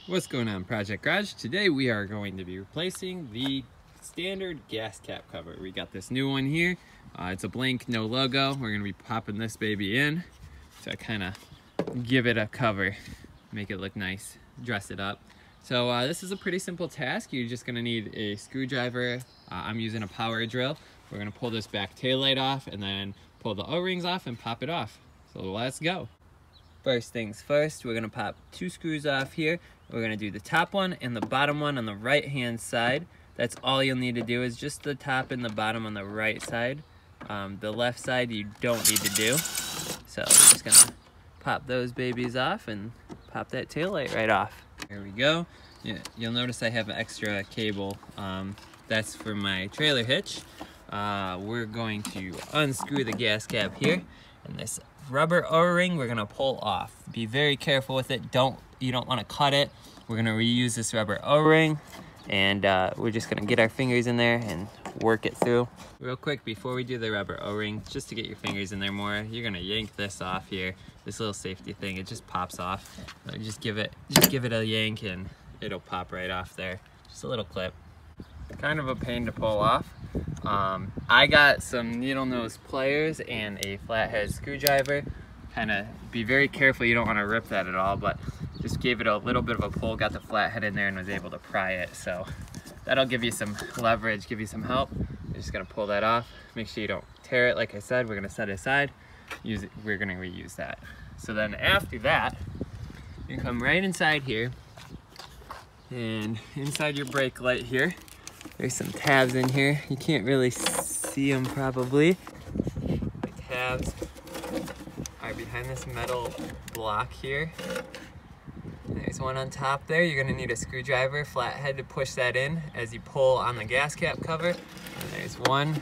What's going on, Project Garage? Today we are going to be replacing the standard gas cap cover. We got this new one here. It's a blank, no logo. We're going to be popping this baby in to kind of give it a cover, make it look nice, dress it up. So this is a pretty simple task. You're just going to need a screwdriver. I'm using a power drill. We're going to pull this back tail light off and then pull the O-rings off and pop it off. So let's go. First things first, we're gonna pop 2 screws off here. We're gonna do the top one and the bottom one on the right hand side. That's all you'll need to do, is just the top and the bottom on the right side. The left side you don't need to do. So we're just gonna pop those babies off and pop that taillight right off. There we go. Yeah, you'll notice I have an extra cable. That's for my trailer hitch. We're going to unscrew the gas cap here, and this rubber O-ring we're gonna pull off. Be very careful with it. You don't want to cut it. We're gonna reuse this rubber O-ring, and we're just gonna get our fingers in there and work it through. Real quick, before we do the rubber O-ring, just to get your fingers in there more, you're gonna yank this off here. This little safety thing, it just pops off. So just give it a yank and it'll pop right off there. Just a little clip. Kind of a pain to pull off. I got some needle nose pliers and a flathead screwdriver. Kind of be very careful, you don't want to rip that at all, but just gave it a little bit of a pull, got the flathead in there and was able to pry it. So that'll give you some leverage, give you some help. You're just gonna pull that off. Make sure you don't tear it. Like I said, we're gonna set it aside. We're gonna reuse that. So then after that, you come right inside here, and inside your brake light here, there's some tabs in here. You can't really see them probably. The tabs are behind this metal block here. There's one on top there. You're gonna need a screwdriver, flathead, to push that in as you pull on the gas cap cover. And there's one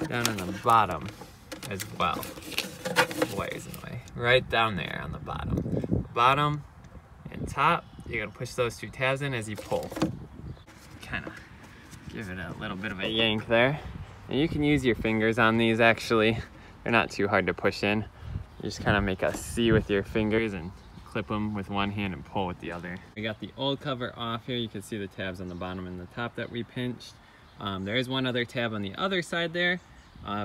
down on the bottom as well. Wires in the way. Right down there on the bottom. Bottom and top, you're gonna push those 2 tabs in as you pull. Kind of give it a little bit of a yank there. And you can use your fingers on these actually. They're not too hard to push in. You just kind of make a C with your fingers and clip them with one hand and pull with the other. We got the old cover off here. You can see the tabs on the bottom and the top that we pinched. There is one other tab on the other side there.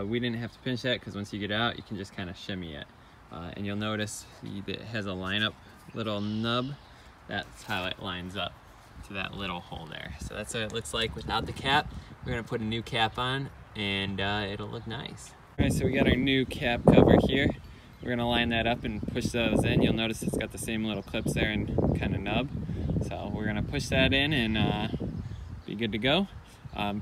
We didn't have to pinch that because once you get out, you can just kind of shimmy it. And you'll notice it has a lineup little nub. That's how it lines up to that little hole there. So that's what it looks like without the cap. We're gonna put a new cap on and it'll look nice. All right, so we got our new cap cover here. We're gonna line that up and push those in. You'll notice it's got the same little clips there and kind of nub. So we're gonna push that in and be good to go.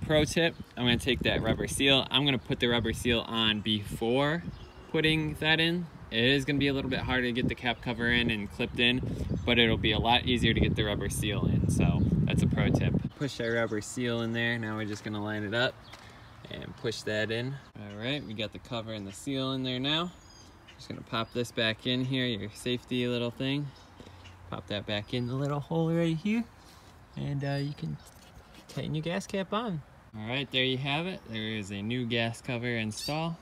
Pro tip, I'm gonna take that rubber seal. I'm gonna put the rubber seal on before putting that in. It is gonna be a little bit harder to get the cap cover in and clipped in, but it'll be a lot easier to get the rubber seal in. So that's a pro tip. Push our rubber seal in there. Now we're just gonna line it up and push that in. All right, we got the cover and the seal in there now. Just gonna pop this back in here, your safety little thing. Pop that back in the little hole right here, and you can tighten your gas cap on. All right, there you have it. There is a new gas cover install,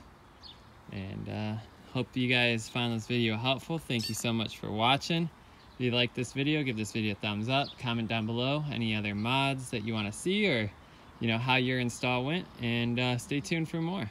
and hope you guys found this video helpful. Thank you so much for watching. If you like this video, give this video a thumbs up. Comment down below any other mods that you want to see, or how your install went, and stay tuned for more.